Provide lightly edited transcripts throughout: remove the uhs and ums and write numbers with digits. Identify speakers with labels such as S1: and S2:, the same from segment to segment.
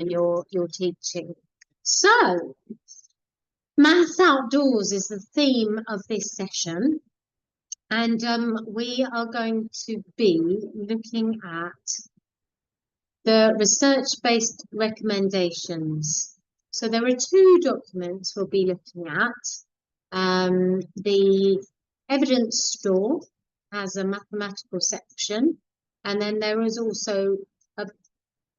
S1: your teaching. So, Maths Outdoors is the theme of this session, and we are going to be looking at the research-based recommendations. So there are two documents we'll be looking at. The evidence store has a mathematical section, and then there is also a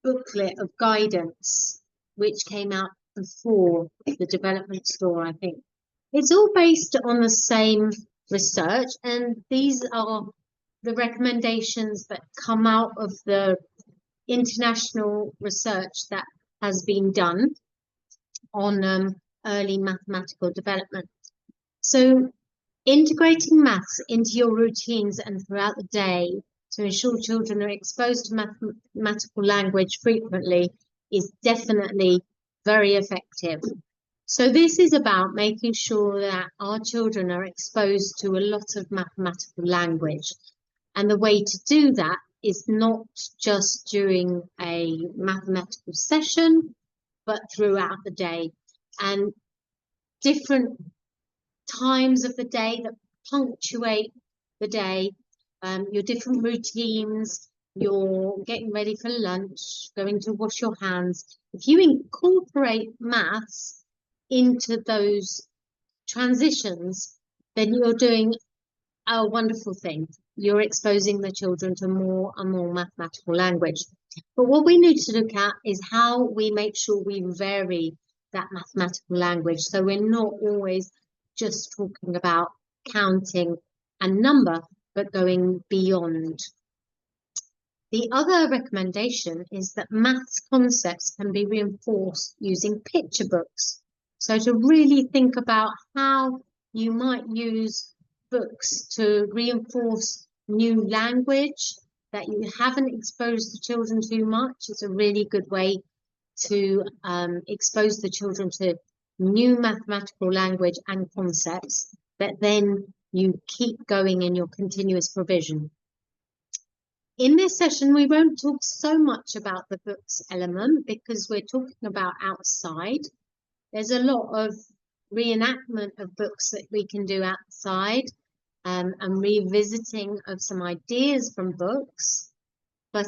S1: booklet of guidance which came out before the development store, I think. It's all based on the same research, and these are the recommendations that come out of the international research that has been done on early mathematical development. So integrating maths into your routines and throughout the day to ensure children are exposed to mathematical language frequently is definitely very effective. So this is about making sure that our children are exposed to a lot of mathematical language. And the way to do that is not just during a mathematical session, but throughout the day. And different times of the day that punctuate the day, your different routines, you're getting ready for lunch, going to wash your hands. If you incorporate maths into those transitions, then you're doing a wonderful thing. You're exposing the children to more and more mathematical language. But what we need to look at is how we make sure we vary that mathematical language. So we're not always just talking about counting and number, but going beyond. The other recommendation is that maths concepts can be reinforced using picture books. So to really think about how you might use books to reinforce new language that you haven't exposed the children to much is a really good way to expose the children to new mathematical language and concepts that then you keep going in your continuous provision. In this session, we won't talk so much about the books element because we're talking about outside. There's a lot of reenactment of books that we can do outside and revisiting of some ideas from books, but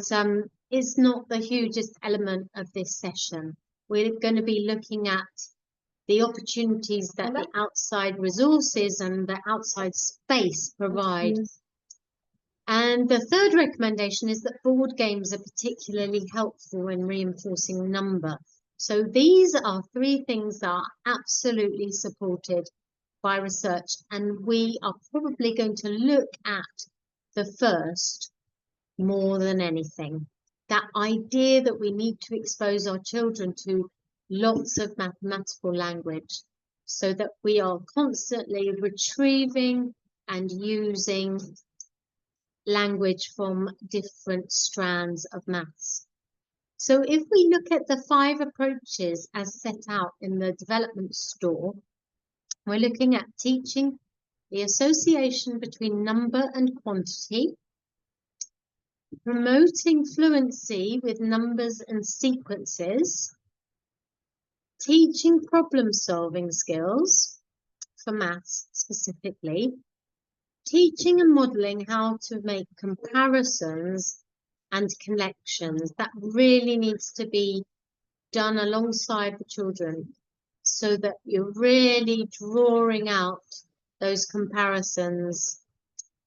S1: it's not the hugest element of this session. We're going to be looking at the opportunities that the outside resources and the outside space provide. And the third recommendation is that board games are particularly helpful in reinforcing number. So these are three things that are absolutely supported by research, and we are probably going to look at the first more than anything. That idea that we need to expose our children to lots of mathematical language so that we are constantly retrieving and using language from different strands of maths. So if we look at the 5 approaches as set out in the development store, we're looking at teaching the association between number and quantity, promoting fluency with numbers and sequences, teaching problem-solving skills for maths specifically, teaching and modelling how to make comparisons and connections. That really needs to be done alongside the children so that you're really drawing out those comparisons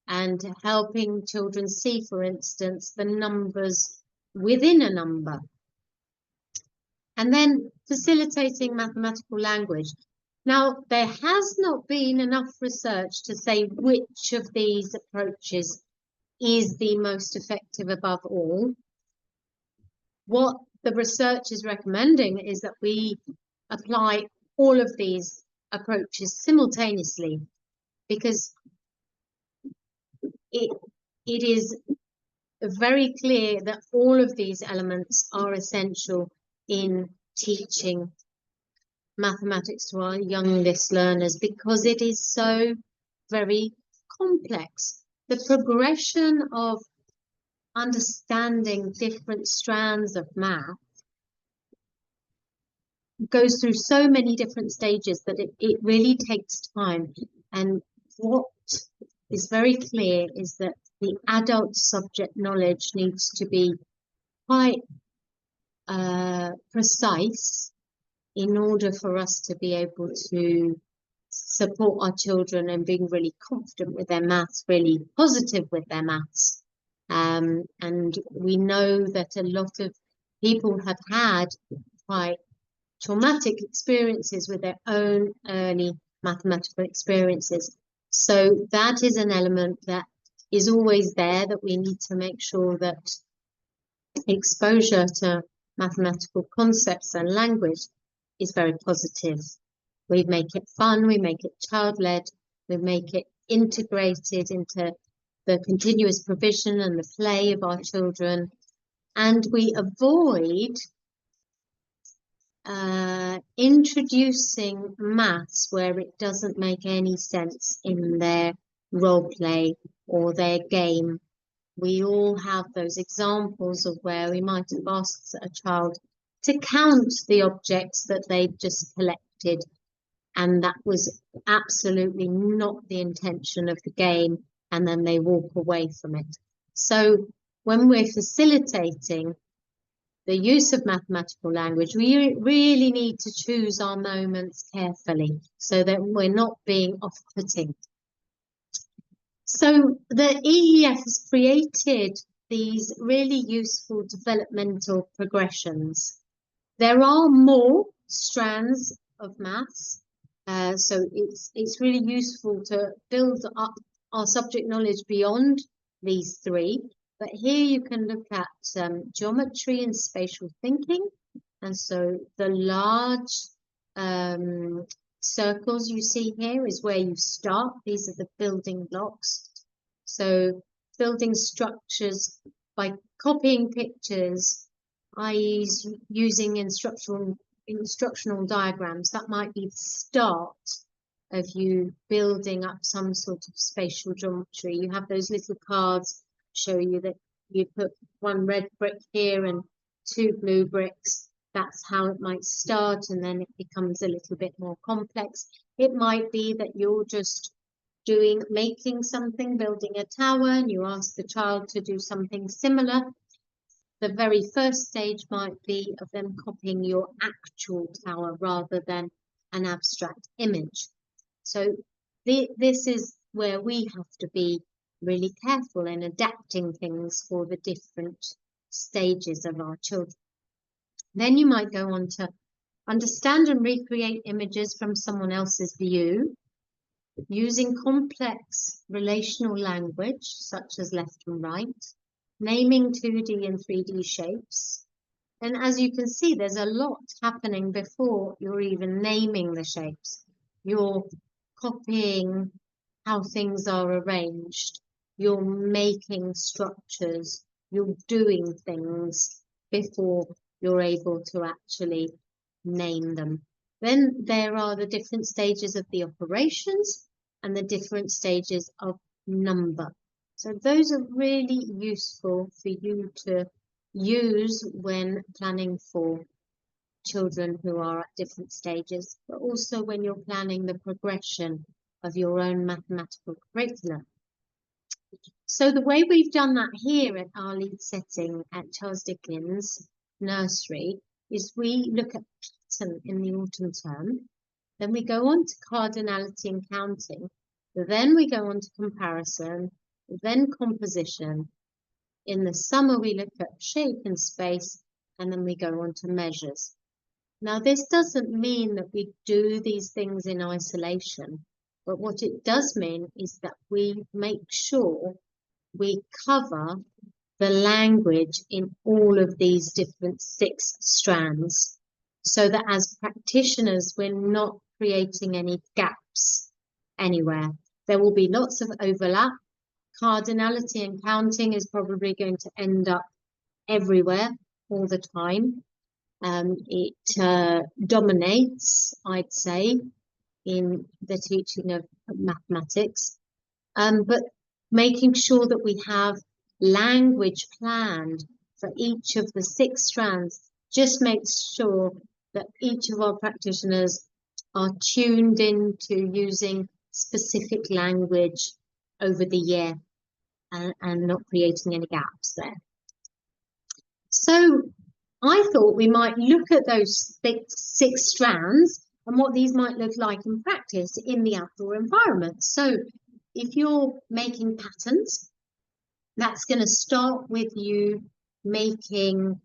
S1: and helping children see, for instance, the numbers within a number. And then facilitating mathematical language. Now, there has not been enough research to say which of these approaches is the most effective above all. What the research is recommending is that we apply all of these approaches simultaneously, because it is very clear that all of these elements are essential in teaching mathematics to our youngest learners, because it is so very complex. The progression of understanding different strands of math goes through so many different stages that it really takes time. And what is very clear is that the adult subject knowledge needs to be quite precise in order for us to be able to support our children and being really confident with their maths, really positive with their maths. And we know that a lot of people have had quite traumatic experiences with their own early mathematical experiences. So that is an element that is always there, that we need to make sure that exposure to mathematical concepts and language is very positive. We make it fun, we make it child-led, we make it integrated into the continuous provision and the play of our children, and we avoid introducing maths where it doesn't make any sense in their role play or their game. We all have those examples of where we might have asked a child to count the objects that they've just collected, and that was absolutely not the intention of the game, and then they walk away from it. So when we're facilitating the use of mathematical language, we really need to choose our moments carefully so that we're not being off-putting. So the EEF has created these really useful developmental progressions. There are more strands of maths, so it's really useful to build up our subject knowledge beyond these three. But here you can look at geometry and spatial thinking. And so the large circles you see here is where you start. These are the building blocks. So building structures by copying pictures, i.e. using instructional diagrams. That might be the start of you building up some sort of spatial geometry. You have those little cards show you that you put one red brick here and two blue bricks. That's how it might start, and then it becomes a little bit more complex. It might be that you're just making something, building a tower, and you ask the child to do something similar. The very first stage might be of them copying your actual tower rather than an abstract image. So this is where we have to be really careful in adapting things for the different stages of our children. Then you might go on to understand and recreate images from someone else's view, using complex relational language such as left and right, naming 2D and 3D shapes. And as you can see, there's a lot happening before you're even naming the shapes. You're copying how things are arranged. You're making structures. You're doing things before you're able to actually name them. Then there are the different stages of the operations and the different stages of number. So those are really useful for you to use when planning for children who are at different stages, but also when you're planning the progression of your own mathematical curriculum. So the way we've done that here at our lead setting at Charles Dickens Nursery is we look at pattern in the autumn term, then we go on to cardinality and counting, then we go on to comparison, then composition. In the summer we look at shape and space, and then we go on to measures. Now this doesn't mean that we do these things in isolation, but what it does mean is that we make sure we cover the language in all of these different 6 strands, so that as practitioners, we're not creating any gaps anywhere. There will be lots of overlap. Cardinality and counting is probably going to end up everywhere all the time. It dominates, I'd say, in the teaching of mathematics, but making sure that we have language planned for each of the 6 strands just makes sure that each of our practitioners are tuned into using specific language over the year and not creating any gaps there. So I thought we might look at those six strands and what these might look like in practice in the outdoor environment. So if you're making patterns, that's going to start with you making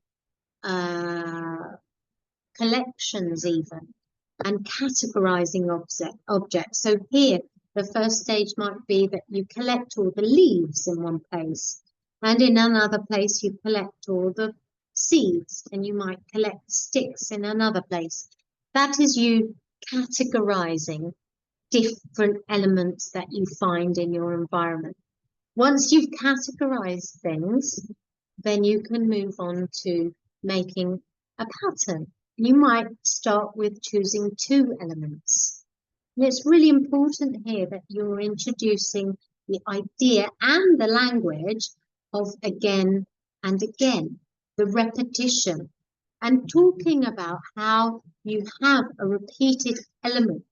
S1: collections even, and categorizing objects. So here, the first stage might be that you collect all the leaves in one place, and in another place you collect all the seeds, and you might collect sticks in another place. That is you categorizing different elements that you find in your environment. Once you've categorized things, then you can move on to making a pattern. You might start with choosing 2 elements. And it's really important here that you're introducing the idea and the language of again and again, the repetition, and talking about how you have a repeated element.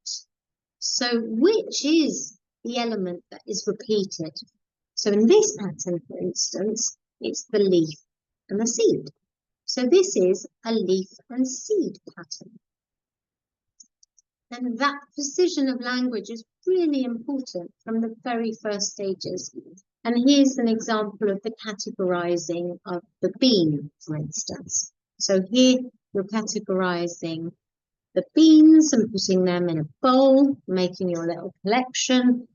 S1: So which is the element that is repeated? So in this pattern, for instance, it's the leaf and the seed. So this is a leaf and seed pattern. And that precision of language is really important from the very first stages. And here's an example of the categorizing of the bean, for instance. So here you're categorizing the beans and putting them in a bowl, making your little collection.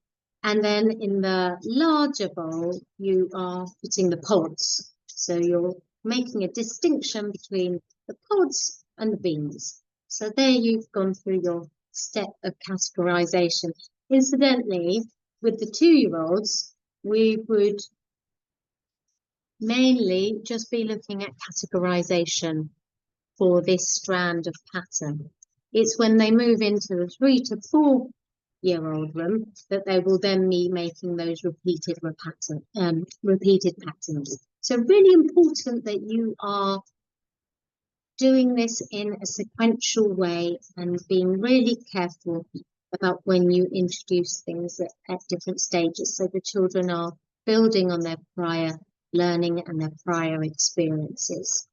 S1: And then in the larger bowl, you are putting the pods. So you're making a distinction between the pods and the beans. So there you've gone through your step of categorization. Incidentally, with the 2-year-olds, we would mainly just be looking at categorization for this strand of pattern. It's when they move into the 3 to 4-year-old room that they will then be making those repeated patterns. So really important that you are doing this in a sequential way and being really careful about when you introduce things at different stages, so the children are building on their prior learning and their prior experiences.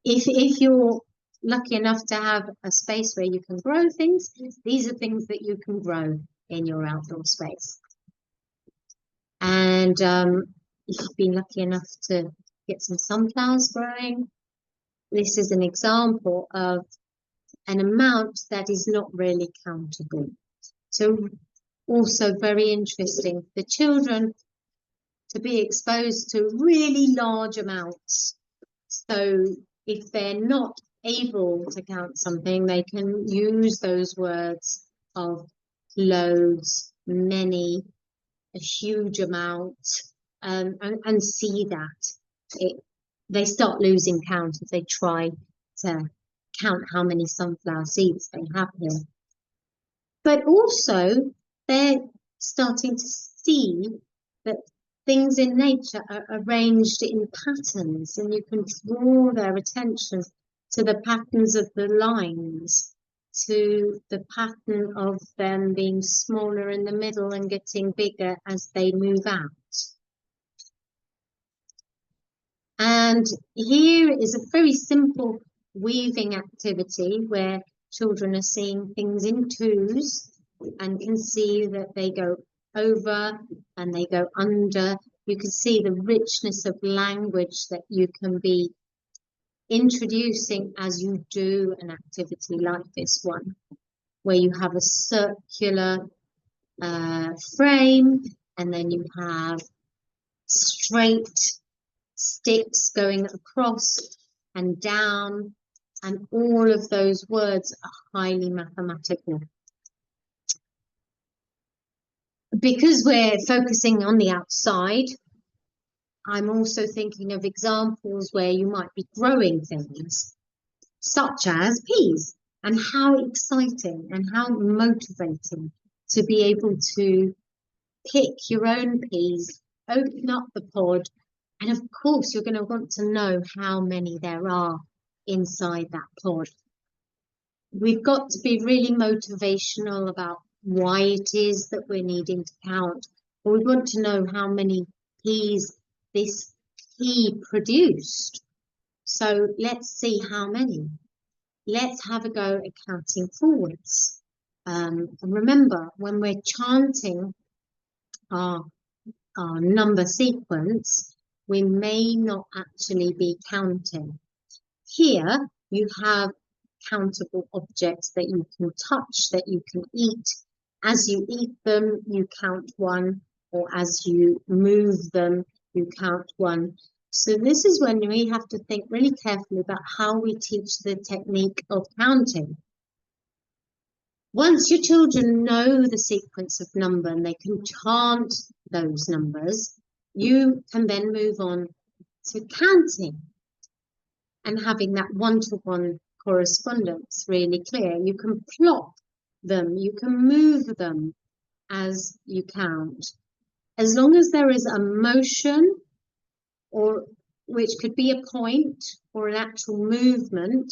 S1: If you're lucky enough to have a space where you can grow things, these are things that you can grow in your outdoor space. And if you've been lucky enough to get some sunflowers growing, this is an example of an amount that is not really countable. So also very interesting for children to be exposed to really large amounts. So if they're not able to count something, they can use those words of loads, many, a huge amount, and see that. They start losing count if they try to count how many sunflower seeds they have here. But also, they're starting to see that things in nature are arranged in patterns, and you can draw their attention to the patterns of the lines, to the pattern of them being smaller in the middle and getting bigger as they move out. And here is a very simple weaving activity where children are seeing things in 2s and can see that they go over and they go under. You can see the richness of language that you can be introducing as you do an activity like this one, where you have a circular frame, and then you have straight sticks going across and down, and all of those words are highly mathematical. Because we're focusing on the outside, I'm also thinking of examples where you might be growing things, such as peas, and how exciting and how motivating to be able to pick your own peas, open up the pod, and of course you're going to want to know how many there are inside that pod. we've got to be really motivational about why it is that we're needing to count. Or we want to know how many peas this pea produced. So let's see how many. Let's have a go at counting forwards. And remember, when we're chanting our number sequence, we may not actually be counting. Here you have countable objects that you can touch, that you can eat. As you eat them, you count one, or as you move them, you count one. So this is when we have to think really carefully about how we teach the technique of counting. Once your children know the sequence of number and they can chant those numbers, you can then move on to counting and having that one-to-one correspondence really clear. You can plot them, you can move them as you count. As long as there is a motion, or which could be a point or an actual movement,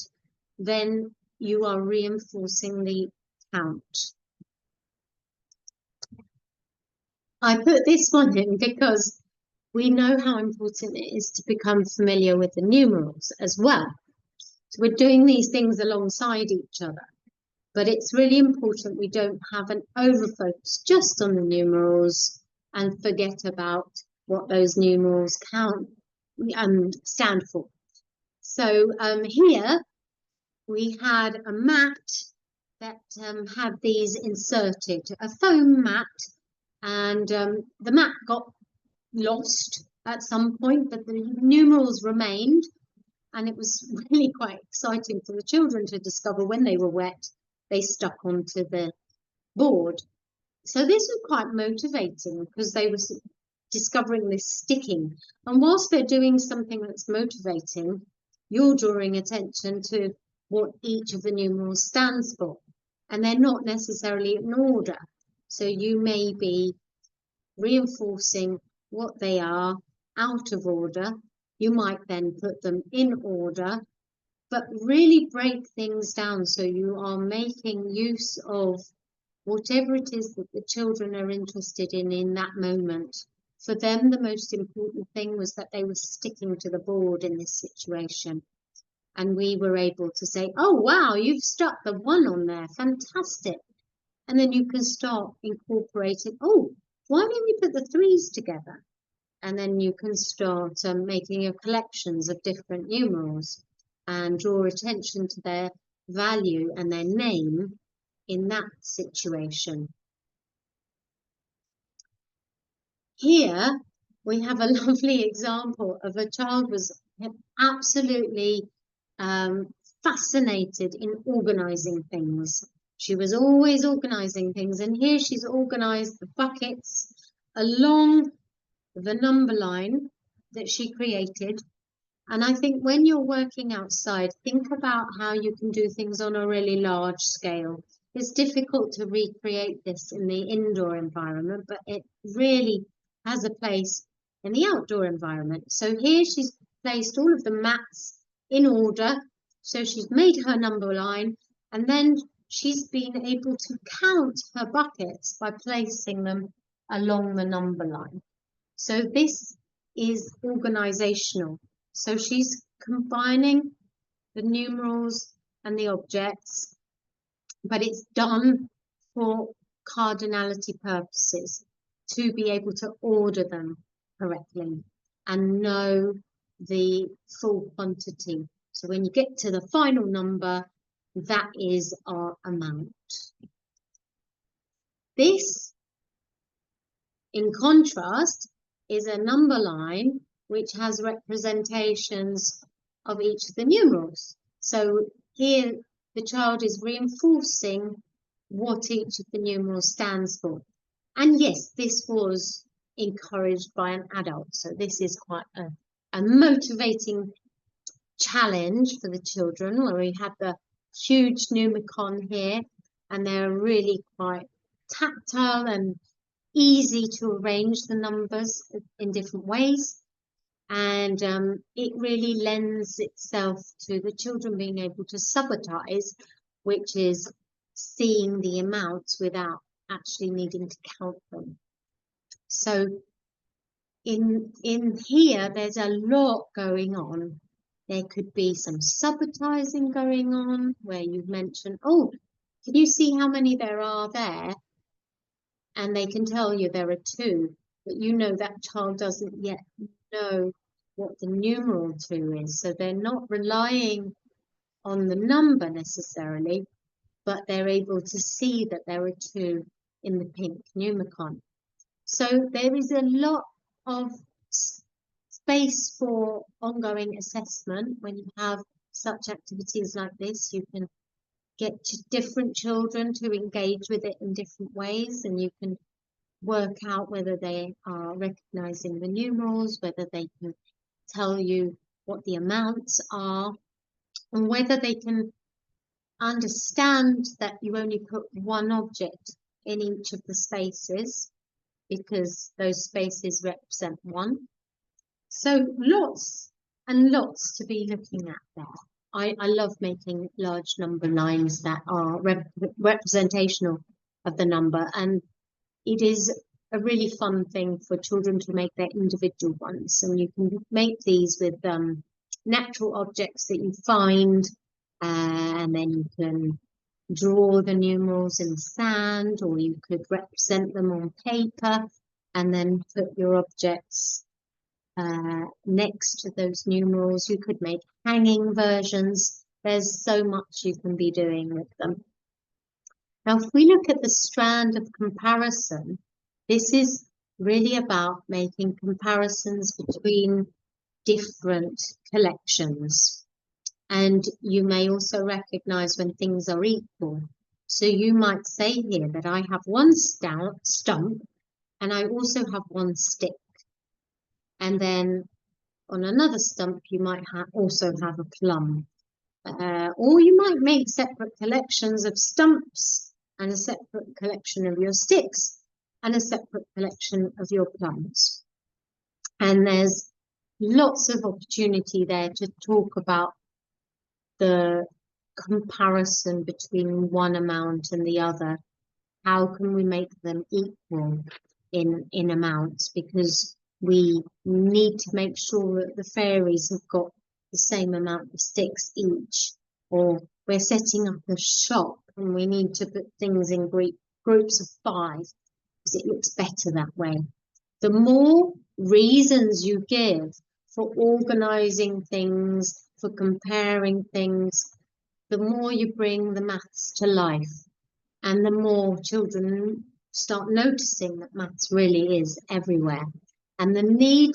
S1: then you are reinforcing the count. I put this one in because we know how important it is to become familiar with the numerals as well. So we're doing these things alongside each other, but it's really important we don't have an overfocus just on the numerals and forget about what those numerals count and stand for. So here we had a mat that had these inserted, a foam mat, and the mat got lost at some point, but the numerals remained, and it was really quite exciting for the children to discover when they were wet, they stuck onto the board. So this was quite motivating because they were discovering this sticking. And whilst they're doing something that's motivating, you're drawing attention to what each of the numerals stands for. And they're not necessarily in order. So you may be reinforcing what they are out of order. You might then put them in order, but really break things down so you are making use of whatever it is that the children are interested in that moment. For them, the most important thing was that they were sticking to the board in this situation. And we were able to say, oh, wow, you've stuck the 1 on there. Fantastic. And then you can start incorporating, oh, why don't you put the 3s together? And then you can start making your collections of different numerals and draw attention to their value and their name in that situation. Here we have a lovely example of a child was absolutely fascinated in organizing things. She was always organizing things, and here she's organized the buckets along the number line that she created. And I think when you're working outside, think about how you can do things on a really large scale. It's difficult to recreate this in the indoor environment, but it really has a place in the outdoor environment. So here she's placed all of the mats in order. So she's made her number line, and then she's been able to count her buckets by placing them along the number line. So this is organizational. So she's combining the numerals and the objects, but it's done for cardinality purposes, to be able to order them correctly and know the full quantity. So when you get to the final number, that is our amount. This, in contrast, is a number line which has representations of each of the numerals. So here the child is reinforcing what each of the numerals stands for. And yes, this was encouraged by an adult. So this is quite a motivating challenge for the children, where we have the huge Numicon here, and they're really quite tactile and easy to arrange the numbers in different ways. And it really lends itself to the children being able to subitize which is seeing the amounts without actually needing to count them. So in here, there's a lot going on. There could be some subitizing going on where you mention, oh, can you see how many there are there? And they can tell you there are 2, but you know that child doesn't yet know what the numeral 2 is. So they're not relying on the number necessarily, but they're able to see that there are 2 in the pink Numicon. So there is a lot of space for ongoing assessment. When you have such activities like this, you can get different children to engage with it in different ways, and you can work out whether they are recognizing the numerals, whether they can tell you what the amounts are, and whether they can understand that you only put one object in each of the spaces because those spaces represent 1. So lots and lots to be looking at there. I love making large number lines that are representational of the number, and it is a really fun thing for children to make their individual ones. And you can make these with natural objects that you find, and then you can draw the numerals in sand, or you could represent them on paper and then put your objects next to those numerals. You could make hanging versions. There's so much you can be doing with them. Now, if we look at the strand of comparison, this is really about making comparisons between different collections. And you may also recognize when things are equal. So you might say here that I have one stump and I also have one stick. And then on another stump, you might also have a plum. Or you might make separate collections of stumps and a separate collection of your sticks and a separate collection of your plums. And there's lots of opportunity there to talk about the comparison between one amount and the other. How can we make them equal in amounts? Because we need to make sure that the fairies have got the same amount of sticks each, or we're setting up a shop and we need to put things in groups of 5 because it looks better that way. The more reasons you give for organizing things, for comparing things, the more you bring the maths to life, and the more children start noticing that maths really is everywhere. And the need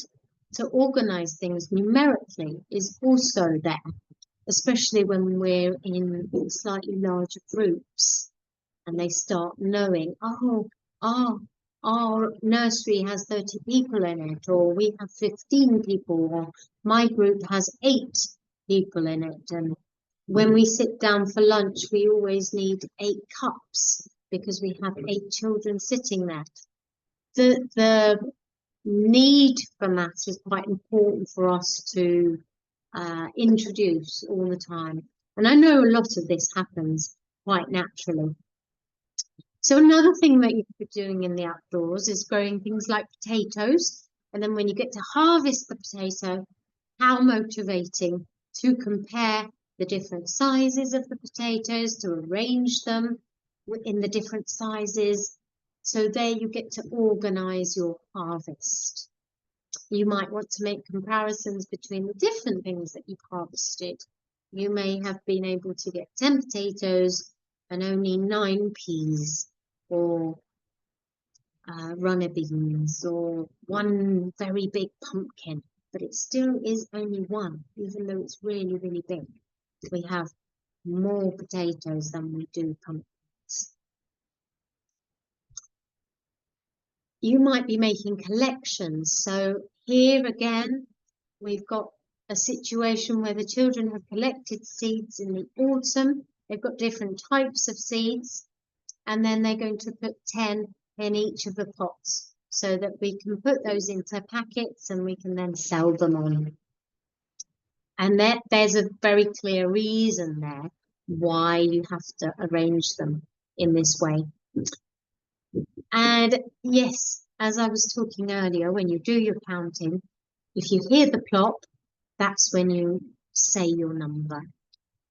S1: to organize things numerically is also there, especially when we're in slightly larger groups and they start knowing, oh, our nursery has 30 people in it, or we have 15 people, or my group has 8 people in it. And when we sit down for lunch, we always need 8 cups because we have 8 children sitting there. The need for maths is quite important for us to introduce all the time. And I know a lot of this happens quite naturally. So another thing that you could be doing in the outdoors is growing things like potatoes. And then when you get to harvest the potato, how motivating to compare the different sizes of the potatoes, to arrange them in the different sizes. So there you get to organize your harvest. You might want to make comparisons between the different things that you've harvested. You may have been able to get 10 potatoes and only 9 peas, or runner beans, or 1 very big pumpkin, but it still is only 1, even though it's really, really big. We have more potatoes than we do pumpkins. You might be making collections. So here again, we've got a situation where the children have collected seeds in the autumn. They've got different types of seeds, and then they're going to put 10 in each of the pots so that we can put those into packets and we can then sell them on. And there's a very clear reason there, why you have to arrange them in this way. And yes, as I was talking earlier, when you do your counting, if you hear the plop, that's when you say your number.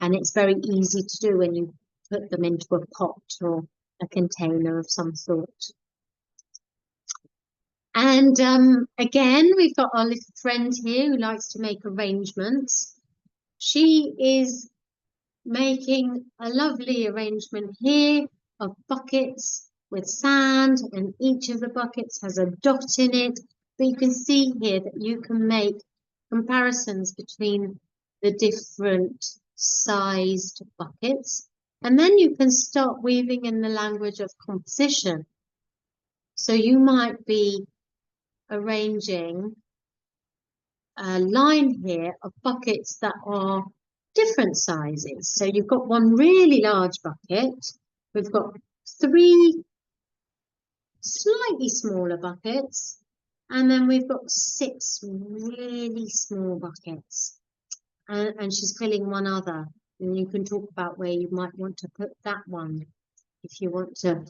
S1: And it's very easy to do when you put them into a pot or a container of some sort. And again, we've got our little friend here who likes to make arrangements. She is making a lovely arrangement here of buckets with sand, and each of the buckets has a dot in it. But you can see here that you can make comparisons between the different sized buckets, and then you can start weaving in the language of composition. So you might be arranging a line here of buckets that are different sizes. So you've got one really large bucket, we've got 3 slightly smaller buckets, and then we've got 6 really small buckets. And she's filling one other, and you can talk about where you might want to put that one if you want to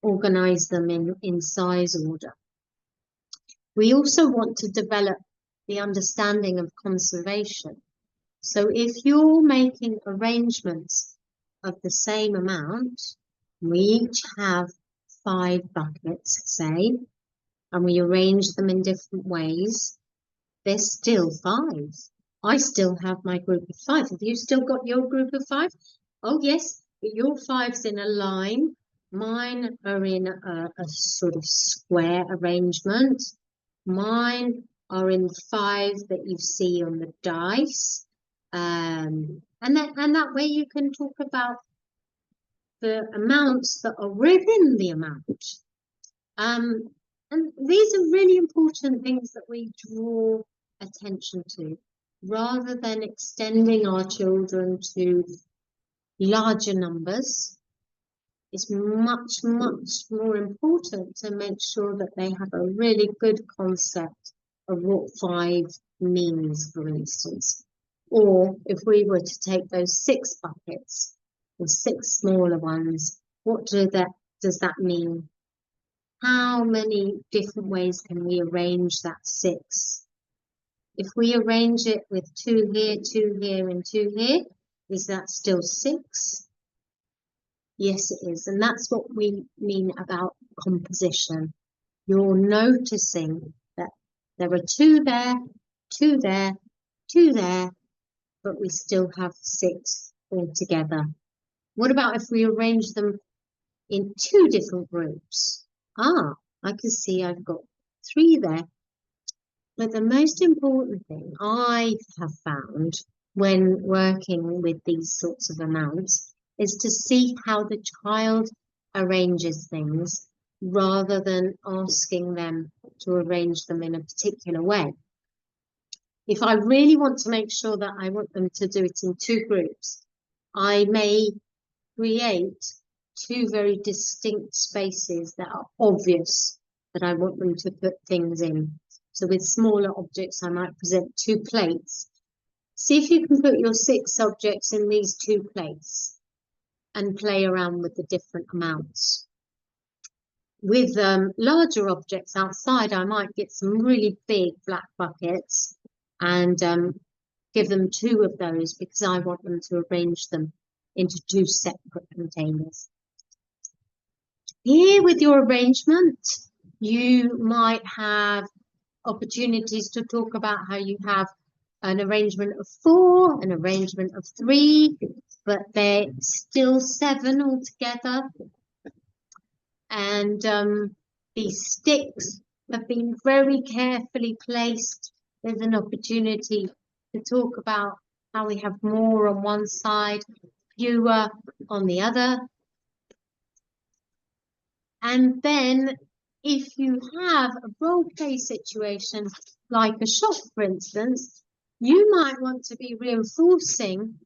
S1: organize them in size order. We also want to develop the understanding of conservation. So if you're making arrangements of the same amount, we each have 5 buckets, say, and we arrange them in different ways, there's still 5. I still have my group of 5. Have you still got your group of 5? Oh yes, but your 5's in a line. Mine are in a sort of square arrangement. Mine are in 5 that you see on the dice. And that way you can talk about the amounts that are within the amount. And these are really important things that we draw attention to, rather than extending our children to larger numbers. It's much, much more important to make sure that they have a really good concept of what 5 means, for instance. Or if we were to take those 6 buckets, or 6 smaller ones, what does that mean? How many different ways can we arrange that 6? If we arrange it with 2 here, 2 here, and 2 here, is that still 6? Yes, it is. And that's what we mean about composition. You're noticing that there are 2 there, 2 there, 2 there, but we still have 6 altogether. What about if we arrange them in 2 different groups? Ah, I can see I've got 3 there. But the most important thing I have found when working with these sorts of amounts is to see how the child arranges things rather than asking them to arrange them in a particular way. If I really want to make sure that I want them to do it in 2 groups, I may create 2 very distinct spaces that are obvious that I want them to put things in. So with smaller objects, I might present 2 plates. See if you can put your 6 objects in these 2 plates and play around with the different amounts. With larger objects outside, I might get some really big black buckets and give them 2 of those because I want them to arrange them into 2 separate containers. Here with your arrangement, you might have opportunities to talk about how you have an arrangement of 4, an arrangement of 3, but they're still 7 altogether. And these sticks have been very carefully placed. There's an opportunity to talk about how we have more on one side, fewer on the other. And then if you have a role play situation, like a shop, for instance, you might want to be reinforcing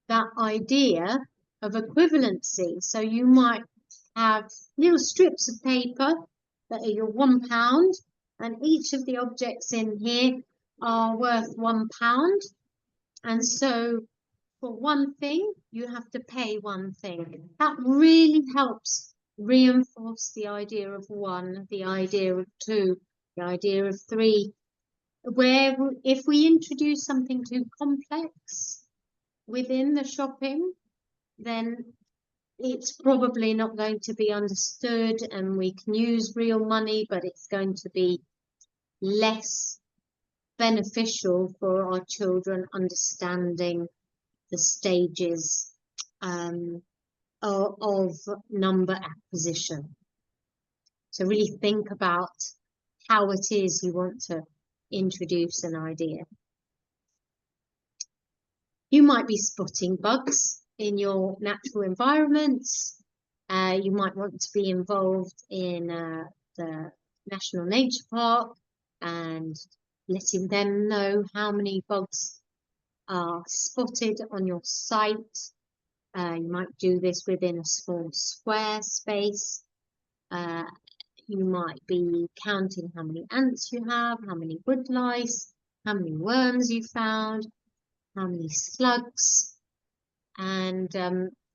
S1: that idea of equivalency. So you might have little strips of paper that are your £1, and each of the objects in here are worth £1. And so for one thing, you have to pay one thing. That really helps reinforce the idea of one, the idea of two, the idea of three. Where if we introduce something too complex within the shopping, then it's probably not going to be understood, and we can use real money, but it's going to be less beneficial for our children understanding the stages of number acquisition. So really think about how it is you want to introduce an idea. You might be spotting bugs in your natural environments. You might want to be involved in the National Nature Park and letting them know how many bugs are spotted on your site. You might do this within a small square space. You might be counting how many ants you have, how many woodlice, how many worms you found, how many slugs, and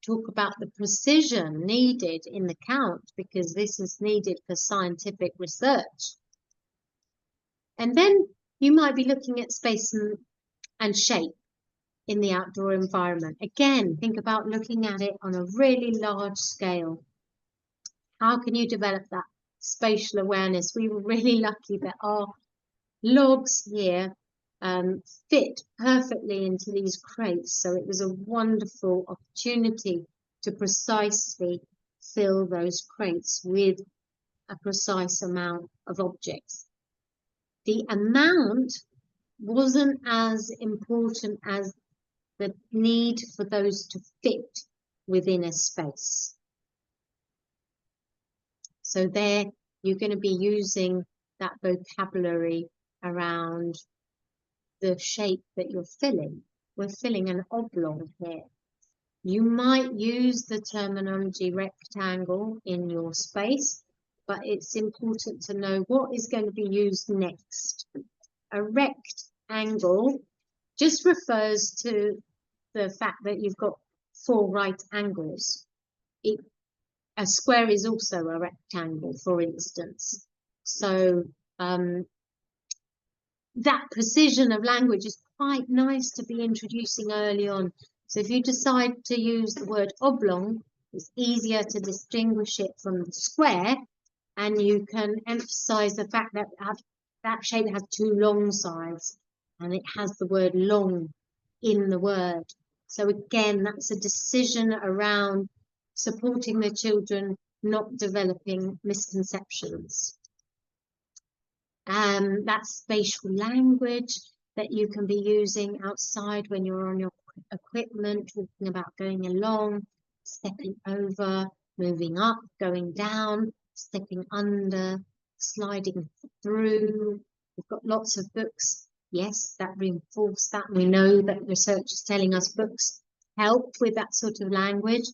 S1: talk about the precision needed in the count, because this is needed for scientific research. And then you might be looking at space and shape in the outdoor environment. Again, think about looking at it on a really large scale. How can you develop that spatial awareness? We were really lucky that our logs here fit perfectly into these crates, so it was a wonderful opportunity to precisely fill those crates with a precise amount of objects. The amount wasn't as important as the need for those to fit within a space. So there you're going to be using that vocabulary around the shape that you're filling. We're filling an oblong here. You might use the terminology rectangle in your space, but it's important to know what is going to be used next. A rectangle just refers to the fact that you've got 4 right angles. A square is also a rectangle, for instance. So that precision of language is quite nice to be introducing early on. So if you decide to use the word oblong, it's easier to distinguish it from the square, and you can emphasize the fact that that shape has 2 long sides and it has the word long in the word. So again, that's a decision around supporting the children not developing misconceptions. That's spatial language that you can be using outside when you're on your equipment, talking about going along, stepping over, moving up, going down, stepping under, sliding through. We've got lots of books, yes, that reinforce that. We know that research is telling us books help with that sort of language.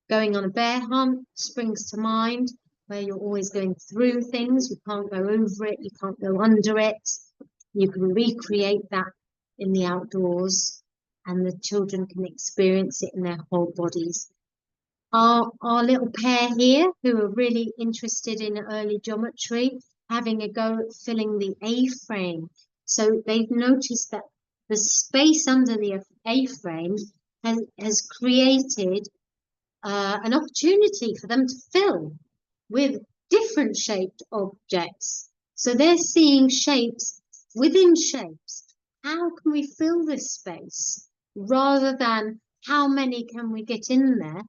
S1: Going on a bear hunt springs to mind, where you're always going through things. You can't go over it, you can't go under it. You can recreate that in the outdoors, and the children can experience it in their whole bodies. Our little pair here, who are really interested in early geometry, having a go at filling the A-frame. So they've noticed that the space under the A-frame has created an opportunity for them to fill with different shaped objects. So they're seeing shapes within shapes. How can we fill this space? Rather than how many can we get in there,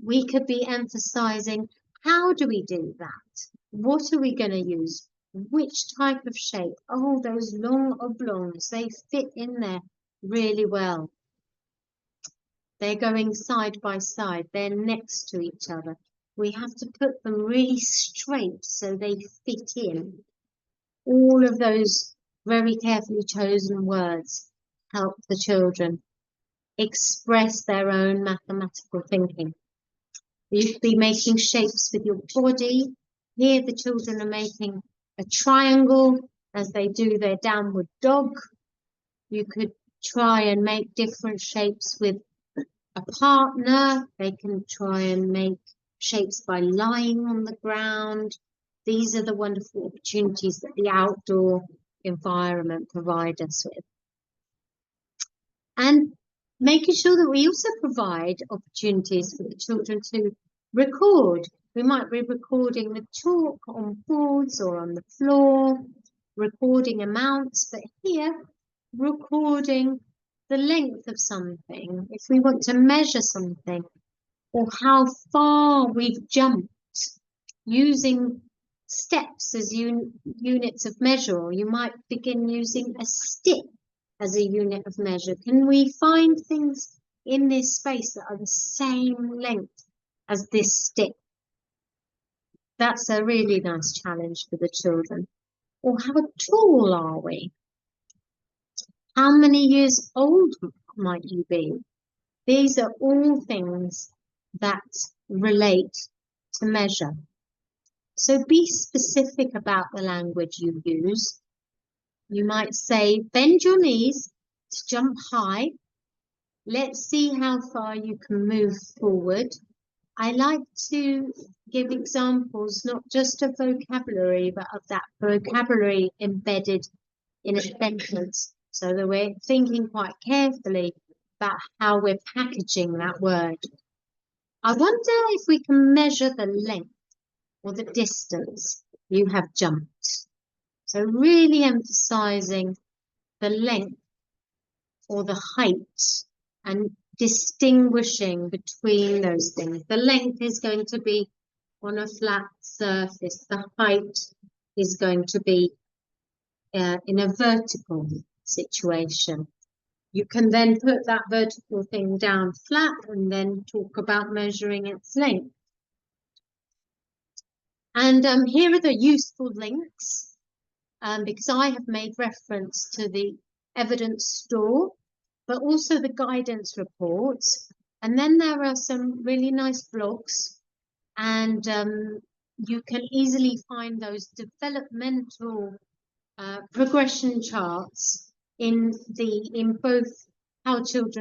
S1: we could be emphasizing, how do we do that? What are we going to use? Which type of shape? Oh, those long oblongs, they fit in there really well. They're going side by side. They're next to each other. We have to put them really straight so they fit in. All of those very carefully chosen words help the children express their own mathematical thinking. You could be making shapes with your body. Here the children are making a triangle as they do their downward dog. You could try and make different shapes with a partner. They can try and make shapes by lying on the ground. These are the wonderful opportunities that the outdoor environment provides us with. And making sure that we also provide opportunities for the children to record. We might be recording the chalk on boards or on the floor, recording amounts, but here, recording the length of something, if we want to measure something, or how far we've jumped using steps as units of measure, or you might begin using a stick as a unit of measure. Can we find things in this space that are the same length as this stick? That's a really nice challenge for the children. Or how tall are we? How many years old might you be? These are all things that relate to measure. So be specific about the language you use. You might say, bend your knees to jump high. Let's see how far you can move forward. I like to give examples, not just of vocabulary, but of that vocabulary embedded in a sentence, so that we're thinking quite carefully about how we're packaging that word. I wonder if we can measure the length or the distance you have jumped. So really emphasizing the length or the height and distinguishing between those things. The length is going to be on a flat surface. The height is going to be in a vertical situation. You can then put that vertical thing down flat and then talk about measuring its length. And here are the useful links, because I have made reference to the evidence store, but also the guidance reports. And then there are some really nice blogs, and you can easily find those developmental progression charts in both How Children